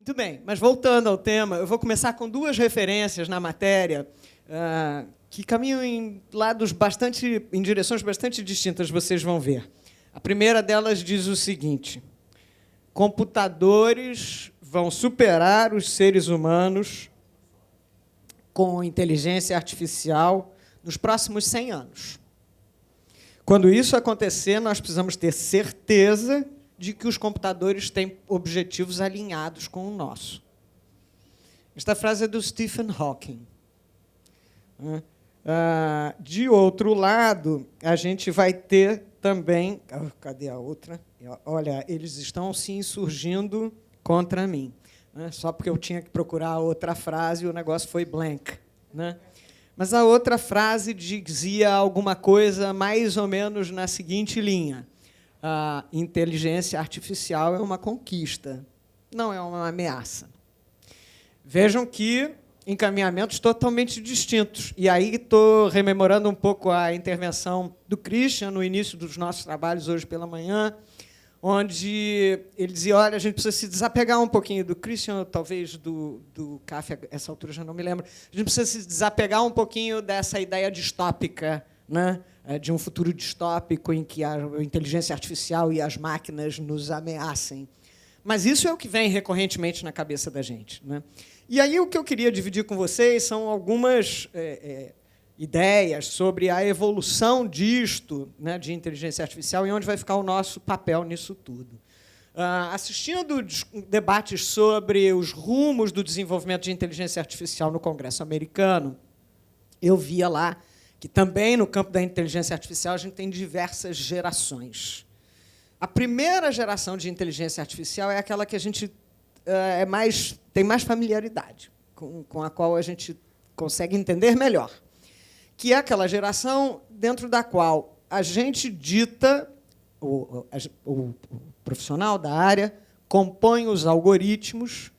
Muito bem, mas voltando ao tema, eu vou começar com duas referências na matéria que caminham em direções bastante distintas, vocês vão ver. A primeira delas diz o seguinte: computadores vão superar os seres humanos com inteligência artificial nos próximos 100 anos. Quando isso acontecer, nós precisamos ter certeza de que os computadores têm objetivos alinhados com o nosso. Esta frase é do Stephen Hawking. De outro lado, a gente vai ter também... Cadê a outra? Olha, eles estão se insurgindo contra mim. Só porque eu tinha que procurar a outra frase, o negócio foi blank. Mas a outra frase dizia alguma coisa mais ou menos na seguinte linha: a inteligência artificial é uma conquista, não é uma ameaça. Vejam que encaminhamentos totalmente distintos. E aí estou rememorando um pouco a intervenção do Christian no início dos nossos trabalhos hoje pela manhã, onde ele dizia: olha, a gente precisa se desapegar um pouquinho do Christian, talvez do CAF, a essa altura já não me lembro, a gente precisa se desapegar um pouquinho dessa ideia distópica, né? De um futuro distópico em que a inteligência artificial e as máquinas nos ameacem. Mas isso é o que vem recorrentemente na cabeça da gente, né? E aí o que eu queria dividir com vocês são algumas ideias sobre a evolução disto, né, de inteligência artificial, e onde vai ficar o nosso papel nisso tudo. Assistindo debates sobre os rumos do desenvolvimento de inteligência artificial no Congresso americano, eu via lá que também no campo da inteligência artificial a gente tem diversas gerações. A primeira geração de inteligência artificial é aquela que a gente tem mais familiaridade, com a qual a gente consegue entender melhor, que é aquela geração dentro da qual a gente dita, o profissional da área compõe os algoritmos,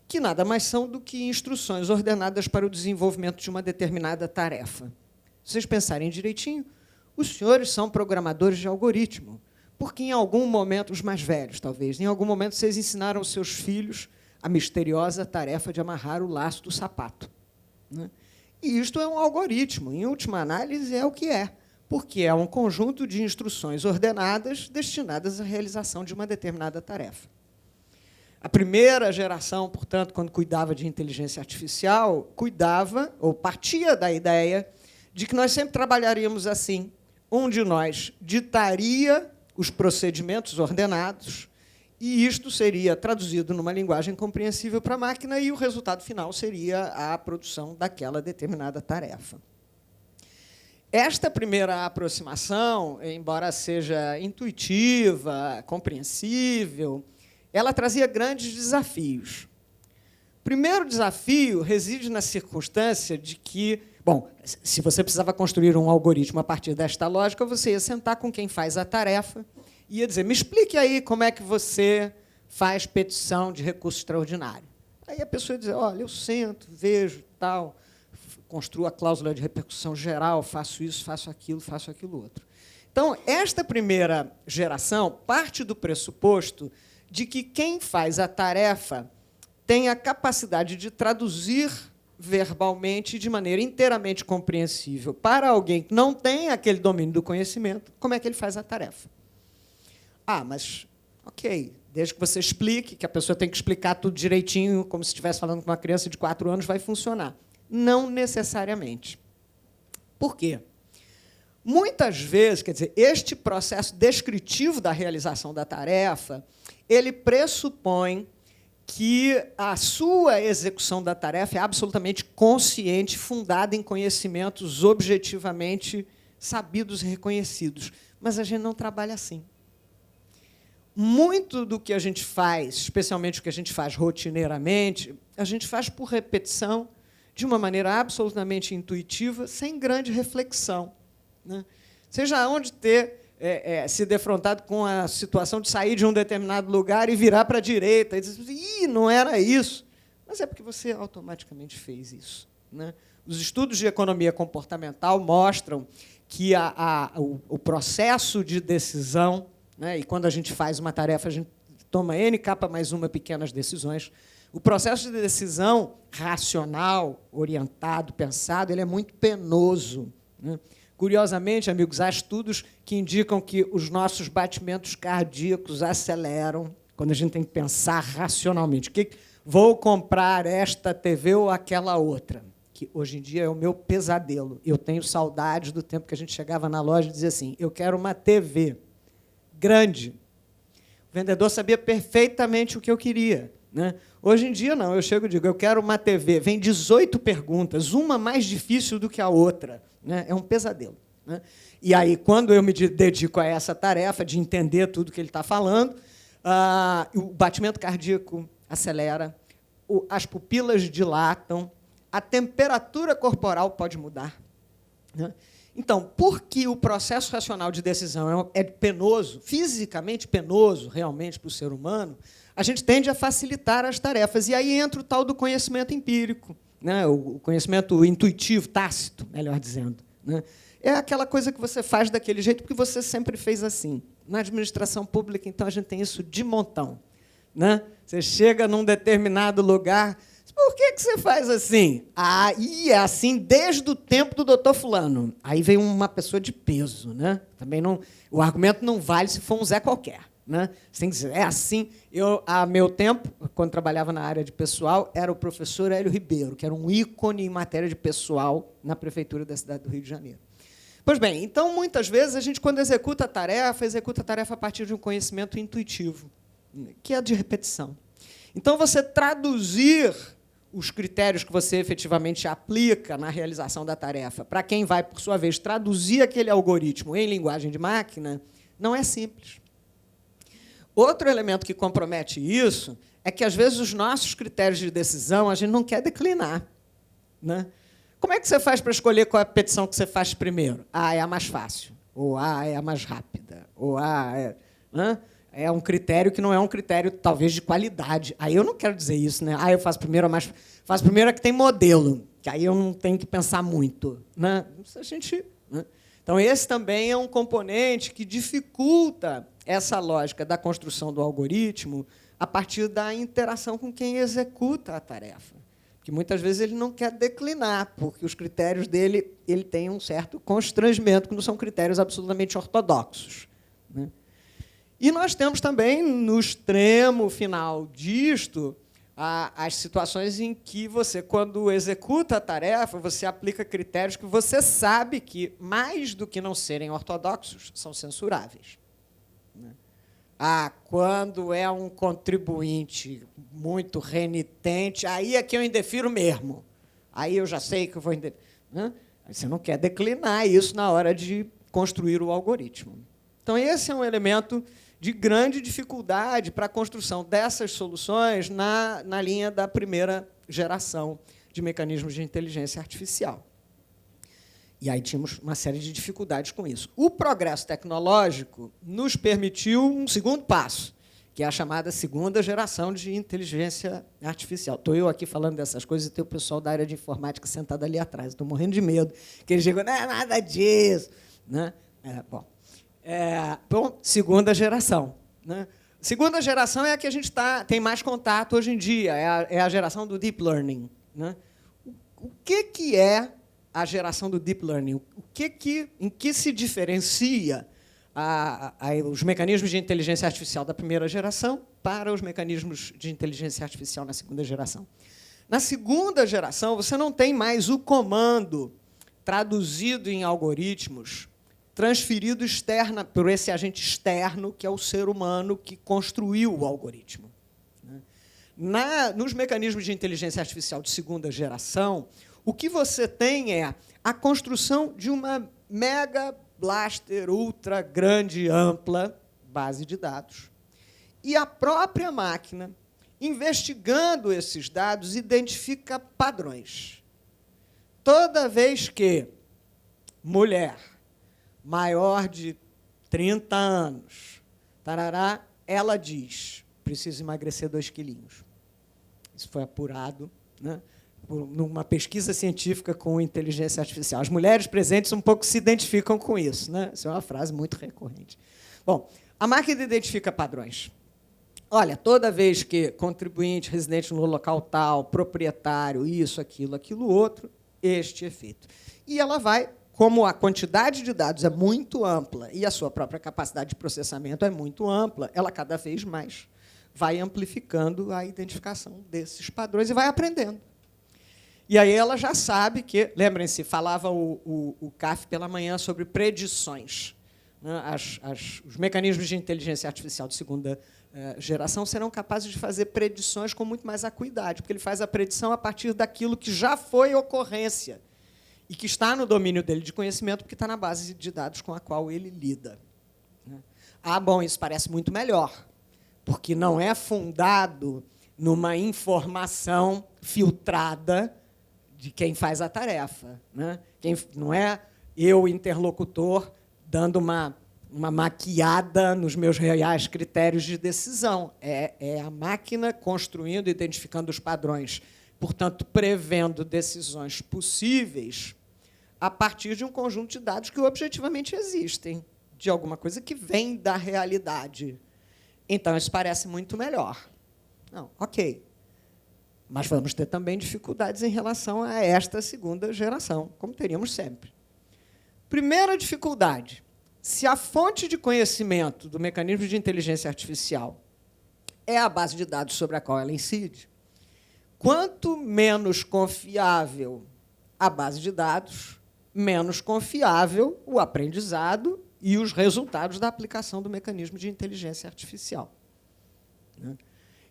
que nada mais são do que instruções ordenadas para o desenvolvimento de uma determinada tarefa. Se vocês pensarem direitinho, os senhores são programadores de algoritmo, porque, em algum momento, os mais velhos, talvez, em algum momento, vocês ensinaram aos seus filhos a misteriosa tarefa de amarrar o laço do sapato, né? E isto é um algoritmo, em última análise, é o que é, porque é um conjunto de instruções ordenadas destinadas à realização de uma determinada tarefa. A primeira geração, portanto, quando cuidava de inteligência artificial, cuidava, ou partia da ideia de que nós sempre trabalharíamos assim. Um de nós ditaria os procedimentos ordenados, e isto seria traduzido numa linguagem compreensível para a máquina, e o resultado final seria a produção daquela determinada tarefa. Esta primeira aproximação, embora seja intuitiva, compreensível, ela trazia grandes desafios. O primeiro desafio reside na circunstância de que, bom, se você precisava construir um algoritmo a partir desta lógica, você ia sentar com quem faz a tarefa e ia dizer: me explique aí como é que você faz petição de recurso extraordinário. Aí a pessoa ia dizer: olha, eu sento, vejo, tal, construo a cláusula de repercussão geral, faço isso, faço aquilo outro. Então, esta primeira geração parte do pressuposto de que quem faz a tarefa tem a capacidade de traduzir verbalmente, de maneira inteiramente compreensível, para alguém que não tem aquele domínio do conhecimento, como é que ele faz a tarefa. Mas, ok, desde que você explique, que a pessoa tem que explicar tudo direitinho, como se estivesse falando com uma criança de 4 anos, vai funcionar. Não necessariamente. Por quê? Muitas vezes, quer dizer, este processo descritivo da realização da tarefa, ele pressupõe que a sua execução da tarefa é absolutamente consciente, fundada em conhecimentos objetivamente sabidos e reconhecidos. Mas a gente não trabalha assim. Muito do que a gente faz, especialmente o que a gente faz rotineiramente, a gente faz por repetição, de uma maneira absolutamente intuitiva, sem grande reflexão, né? Seja onde ter se defrontado com a situação de sair de um determinado lugar e virar para a direita, e dizer: ih, não era isso. Mas é porque você automaticamente fez isso, né? Os estudos de economia comportamental mostram que o processo de decisão, né, e quando a gente faz uma tarefa, a gente toma N capa mais uma pequenas decisões, O processo de decisão racional, orientado, pensado, ele é muito penoso, né? Curiosamente, amigos, há estudos que indicam que os nossos batimentos cardíacos aceleram quando a gente tem que pensar racionalmente. Vou comprar esta TV ou aquela outra, que hoje em dia é o meu pesadelo. Eu tenho saudades do tempo que a gente chegava na loja e dizia assim, eu quero uma TV grande. O vendedor sabia perfeitamente o que eu queria, né? Hoje em dia, não. Eu chego e digo, eu quero uma TV. Vem 18 perguntas, uma mais difícil do que a outra, né? É um pesadelo, né? E aí, quando eu me dedico a essa tarefa de entender tudo que ele está falando, o batimento cardíaco acelera, as pupilas dilatam, a temperatura corporal pode mudar, né? Então, porque o processo racional de decisão é penoso, fisicamente penoso, realmente, para o ser humano, a gente tende a facilitar as tarefas. E aí entra o tal do conhecimento empírico, né? O conhecimento intuitivo, tácito, melhor dizendo, né? É aquela coisa que você faz daquele jeito porque você sempre fez assim. Na administração pública, então, a gente tem isso de montão, né? Você chega num determinado lugar, por que você faz assim? E é assim desde o tempo do doutor fulano. Aí vem uma pessoa de peso, né? Também não, o argumento não vale se for um Zé qualquer, né? Você tem que dizer, é assim. Eu, a meu tempo, quando trabalhava na área de pessoal, era o professor Hélio Ribeiro, que era um ícone em matéria de pessoal na prefeitura da cidade do Rio de Janeiro. Pois bem, então, muitas vezes, a gente, quando executa a tarefa a partir de um conhecimento intuitivo, que é de repetição. Então, você traduzir os critérios que você efetivamente aplica na realização da tarefa para quem vai, por sua vez, traduzir aquele algoritmo em linguagem de máquina, não é simples. Outro elemento que compromete isso é que, às vezes, os nossos critérios de decisão a gente não quer declinar, né? Como é que você faz para escolher qual é a petição que você faz primeiro? É a mais fácil, ou é a mais rápida, ou né? É um critério que não é um critério, talvez, de qualidade. Aí eu não quero dizer isso, né? Eu faço primeiro a que tem modelo, que aí eu não tenho que pensar muito, né? Né? Então, esse também é um componente que dificulta essa lógica da construção do algoritmo a partir da interação com quem executa a tarefa. Porque, muitas vezes, ele não quer declinar, porque os critérios dele ele tem um certo constrangimento, que não são critérios absolutamente ortodoxos, né? E nós temos também, no extremo final disto, as situações em que você, quando executa a tarefa, você aplica critérios que você sabe que, mais do que não serem ortodoxos, são censuráveis, né? Quando é um contribuinte muito renitente, aí é que eu indefiro mesmo. Aí eu já sei que eu vou indeferir, né? Você não quer declinar isso na hora de construir o algoritmo. Então, esse é um elemento de grande dificuldade para a construção dessas soluções na linha da primeira geração de mecanismos de inteligência artificial. E aí tínhamos uma série de dificuldades com isso. O progresso tecnológico nos permitiu um segundo passo, que é a chamada segunda geração de inteligência artificial. Estou eu aqui falando dessas coisas e tem o pessoal da área de informática sentado ali atrás. Estou morrendo de medo, que eles digam, não é nada disso, né? Bom, segunda geração, né? Segunda geração é a que a gente tem mais contato hoje em dia, é a geração do Deep Learning, né? O que é a geração do Deep Learning? Em que se diferencia os mecanismos de inteligência artificial da primeira geração para os mecanismos de inteligência artificial na segunda geração? Na segunda geração, você não tem mais o comando traduzido em algoritmos, transferido por esse agente externo, que é o ser humano que construiu o algoritmo, né? Nos mecanismos de inteligência artificial de segunda geração, o que você tem é a construção de uma mega blaster ultra grande, ampla base de dados. E a própria máquina, investigando esses dados, identifica padrões. Toda vez que mulher maior de 30 anos, ela diz, preciso emagrecer 2 quilinhos. Isso foi apurado, né, numa pesquisa científica com inteligência artificial. As mulheres presentes um pouco se identificam com isso, né? Isso é uma frase muito recorrente. Bom, a máquina identifica padrões. olha, toda vez que contribuinte, residente no local tal, proprietário, isso, aquilo outro, este efeito. E ela vai, como a quantidade de dados é muito ampla e a sua própria capacidade de processamento é muito ampla, ela cada vez mais vai amplificando a identificação desses padrões e vai aprendendo. E aí ela já sabe que, lembrem-se, falava o CAF pela manhã sobre predições. Né? Os mecanismos de inteligência artificial de segunda geração serão capazes de fazer predições com muito mais acuidade, porque ele faz a predição a partir daquilo que já foi ocorrência e que está no domínio dele de conhecimento, porque está na base de dados com a qual ele lida. Ah, bom, isso parece muito melhor, porque não é fundado numa informação filtrada de quem faz a tarefa. Né? Não é eu, interlocutor, dando uma maquiada nos meus reais critérios de decisão. É a máquina construindo, identificando os padrões, portanto, prevendo decisões possíveis a partir de um conjunto de dados que objetivamente existem, de alguma coisa que vem da realidade. Então, isso parece muito melhor. Não, ok. Mas vamos ter também dificuldades em relação a esta segunda geração, como teríamos sempre. Primeira dificuldade: se a fonte de conhecimento do mecanismo de inteligência artificial é a base de dados sobre a qual ela incide, quanto menos confiável a base de dados, menos confiável o aprendizado e os resultados da aplicação do mecanismo de inteligência artificial.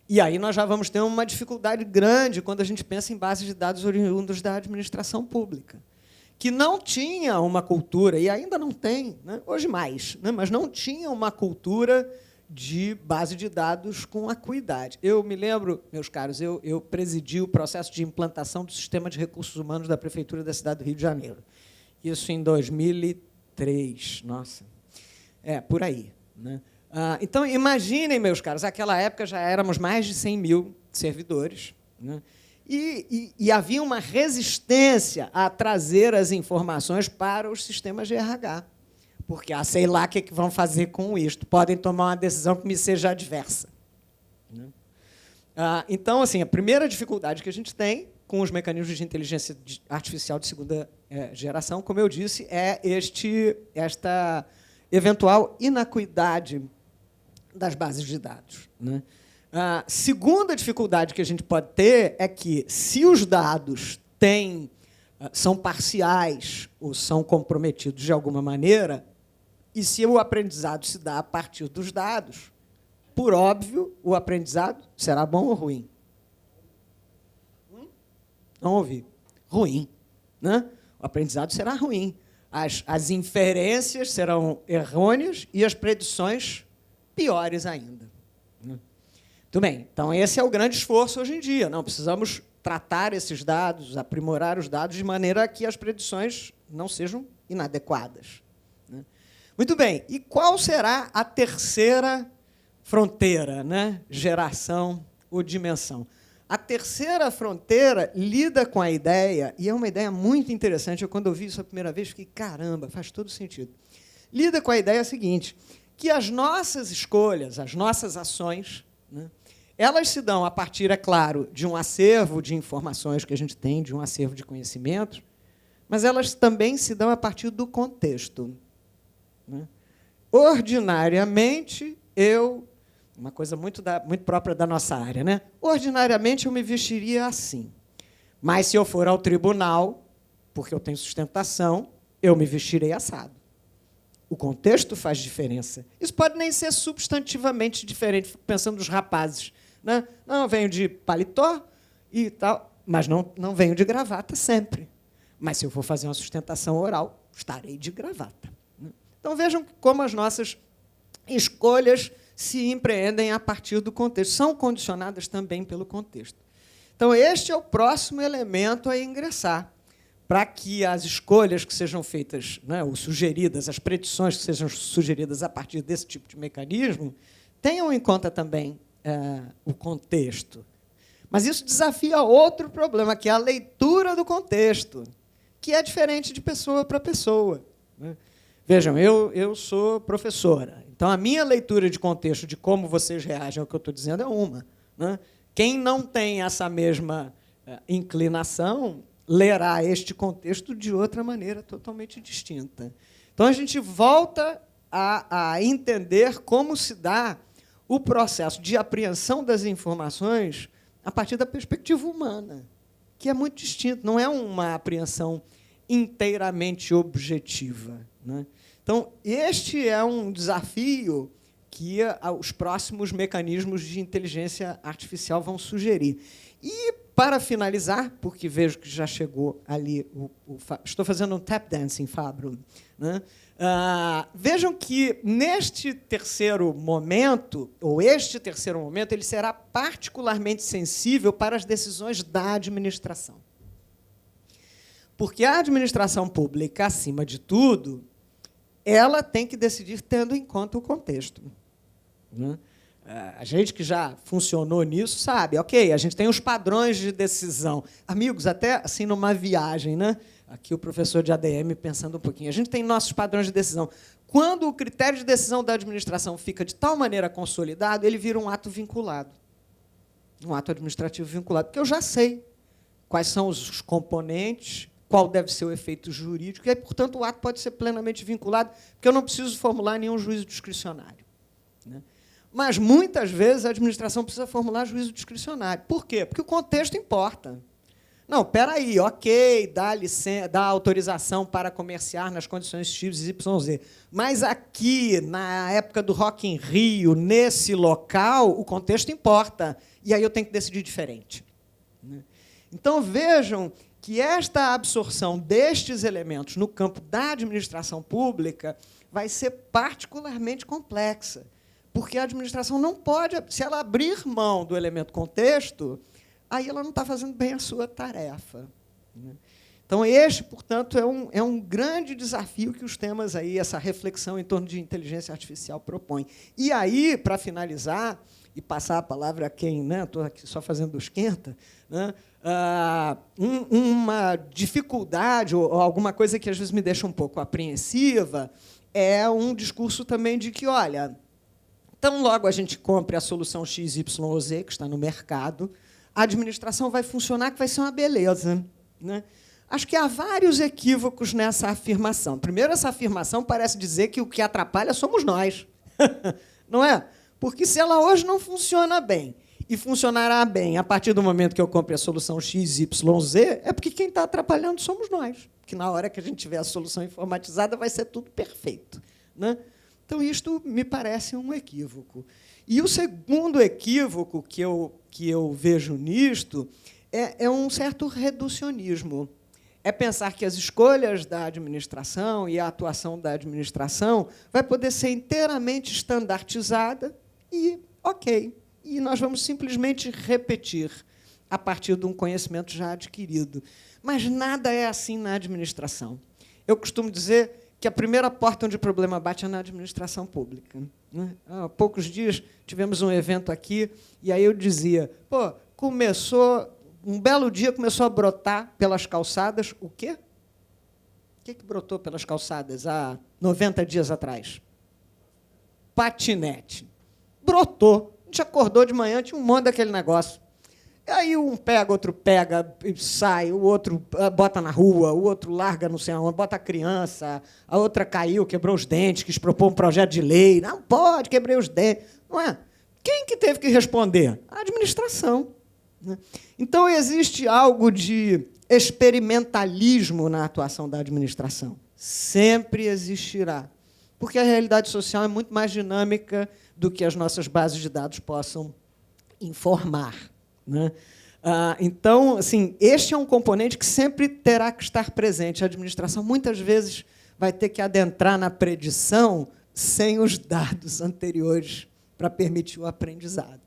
E aí nós já vamos ter uma dificuldade grande quando a gente pensa em bases de dados oriundos da administração pública, que não tinha uma cultura, e ainda não tem, né, hoje mais, né, mas não tinha uma cultura de base de dados com acuidade. Eu me lembro, meus caros, eu presidi o processo de implantação do sistema de recursos humanos da Prefeitura da cidade do Rio de Janeiro. Isso em 2003. Nossa, por aí. Né? Então, imaginem, meus caros, naquela época já éramos mais de 100 mil servidores, né? E havia uma resistência a trazer as informações para os sistemas de RH, porque, sei lá o que vão fazer com isto, podem tomar uma decisão que me seja adversa. Né? Então, assim, a primeira dificuldade que a gente tem com os mecanismos de inteligência artificial de segunda geração, como eu disse, é esta eventual inacuidade das bases de dados. Né? A segunda dificuldade que a gente pode ter é que, se os dados são parciais ou são comprometidos de alguma maneira, e se o aprendizado se dá a partir dos dados, por óbvio, o aprendizado será bom ou ruim? Não ouvi. Ruim. Né? O aprendizado será ruim. As inferências serão errôneas e as predições piores ainda. Muito bem. Então, esse é o grande esforço hoje em dia. Não, precisamos tratar esses dados, aprimorar os dados de maneira que as predições não sejam inadequadas. Muito bem. E qual será a terceira fronteira, né? Geração ou dimensão? A terceira fronteira lida com a ideia, e é uma ideia muito interessante. Eu, quando ouvi isso a primeira vez, fiquei, caramba, faz todo sentido. Lida com a ideia seguinte, que as nossas escolhas, as nossas ações, né, elas se dão a partir, é claro, de um acervo de informações que a gente tem, de um acervo de conhecimentos, mas elas também se dão a partir do contexto. Né? Ordinariamente, uma coisa muito própria da nossa área, né? Ordinariamente, eu me vestiria assim. Mas, se eu for ao tribunal, porque eu tenho sustentação, eu me vestirei assado. O contexto faz diferença. Isso pode nem ser substantivamente diferente. Fico pensando nos rapazes. Né? Não, eu venho de paletó e tal, mas não venho de gravata sempre. Mas, se eu for fazer uma sustentação oral, estarei de gravata. Então, vejam como as nossas escolhas se empreendem a partir do contexto. São condicionadas também pelo contexto. Então, este é o próximo elemento a ingressar, para que as escolhas que sejam feitas, né, ou sugeridas, as predições que sejam sugeridas a partir desse tipo de mecanismo, tenham em conta também o contexto. Mas isso desafia outro problema, que é a leitura do contexto, que é diferente de pessoa para pessoa. Né? Vejam, eu sou professora, Então, a minha leitura de contexto de como vocês reagem ao que eu estou dizendo é uma, né? Quem não tem essa mesma inclinação lerá este contexto de outra maneira totalmente distinta. Então, a gente volta a entender como se dá o processo de apreensão das informações a partir da perspectiva humana, que é muito distinto, não é uma apreensão inteiramente objetiva, né? Então, este é um desafio que os próximos mecanismos de inteligência artificial vão sugerir. E, para finalizar, porque vejo que já chegou ali, estou fazendo um tap dancing, Fabro, né? Vejam que neste terceiro momento, ele será particularmente sensível para as decisões da administração. Porque a administração pública, acima de tudo, ela tem que decidir tendo em conta o contexto, né? A gente que já funcionou nisso sabe, ok, a gente tem os padrões de decisão. Amigos, até assim numa viagem, né? Aqui o professor de ADM pensando um pouquinho. A gente tem nossos padrões de decisão. Quando o critério de decisão da administração fica de tal maneira consolidado, ele vira um ato vinculado, um ato administrativo vinculado, porque eu já sei quais são os componentes, qual deve ser o efeito jurídico, e, portanto, o ato pode ser plenamente vinculado, porque eu não preciso formular nenhum juízo discricionário, né? Mas, muitas vezes, a administração precisa formular juízo discricionário. Por quê? Porque o contexto importa. Não, espera aí, ok, dá autorização para comerciar nas condições X, Y, Z. Mas aqui, na época do Rock in Rio, nesse local, o contexto importa. E aí eu tenho que decidir diferente, né? Então, vejam que esta absorção destes elementos no campo da administração pública vai ser particularmente complexa, porque a administração não pode, se ela abrir mão do elemento contexto, aí ela não está fazendo bem a sua tarefa, né? Então, este, portanto, é um grande desafio que os temas aí, essa reflexão em torno de inteligência artificial propõem. E aí, para finalizar, e passar a palavra a quem, né, estou aqui só fazendo esquenta, né, uma dificuldade ou alguma coisa que às vezes me deixa um pouco apreensiva é um discurso também de que, olha, tão logo a gente compre a solução X, Y ou Z, que está no mercado, a administração vai funcionar, que vai ser uma beleza, né? Acho que há vários equívocos nessa afirmação. Primeiro, essa afirmação parece dizer que o que atrapalha somos nós. Não é? Porque se ela hoje não funciona bem e funcionará bem a partir do momento que eu compre a solução X, Y, Z, é porque quem está atrapalhando somos nós. Porque na hora que a gente tiver a solução informatizada vai ser tudo perfeito, né? Então, isto me parece um equívoco. E o segundo equívoco que eu vejo nisto é um certo reducionismo. É pensar que as escolhas da administração e a atuação da administração vai poder ser inteiramente estandartizada e, ok, e nós vamos simplesmente repetir a partir de um conhecimento já adquirido. Mas nada é assim na administração. Eu costumo dizer que a primeira porta onde o problema bate é na administração pública, né? Há poucos dias tivemos um evento aqui, e aí eu dizia, um belo dia começou a brotar pelas calçadas o quê? O que brotou pelas calçadas há 90 dias atrás? Patinete. Brotou. A gente acordou de manhã, tinha um monte daquele negócio. E aí um pega, outro pega, sai, o outro bota na rua, o outro larga não sei aonde, bota a criança, a outra caiu, quebrou os dentes, quis propor um projeto de lei. Não pode, quebrei os dentes. Não é? Quem que teve que responder? A administração, né? Então, existe algo de experimentalismo na atuação da administração. Sempre existirá, porque a realidade social é muito mais dinâmica do que as nossas bases de dados possam informar, né? Então, assim, este é um componente que sempre terá que estar presente. A administração, muitas vezes, vai ter que adentrar na predição sem os dados anteriores para permitir o aprendizado.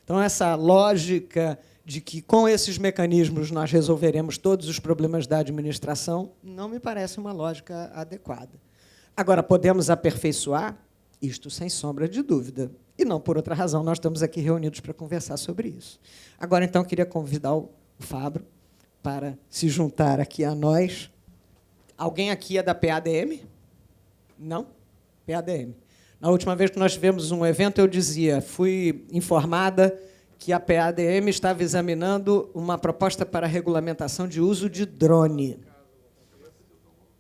Então, essa lógica de que, com esses mecanismos, nós resolveremos todos os problemas da administração, não me parece uma lógica adequada. Agora, podemos aperfeiçoar? Isto sem sombra de dúvida. E não por outra razão, nós estamos aqui reunidos para conversar sobre isso. Agora, então, eu queria convidar o Fabro para se juntar aqui a nós. Alguém aqui é da PADM? Não? PADM. Na última vez que nós tivemos um evento, eu dizia, fui informada que a PADM estava examinando uma proposta para a regulamentação de uso de drone.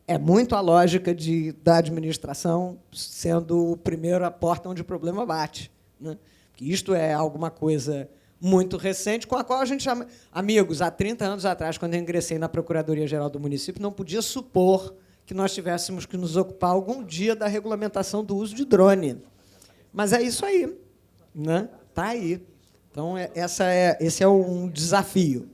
É muito a lógica da administração sendo o primeiro a porta onde o problema bate, né? Que isto é alguma coisa muito recente, com a qual a gente chama... Amigos, há 30 anos atrás, quando eu ingressei na Procuradoria-Geral do município, não podia supor que nós tivéssemos que nos ocupar algum dia da regulamentação do uso de drone. Mas é isso aí, né? Está aí. Então, esse é um desafio.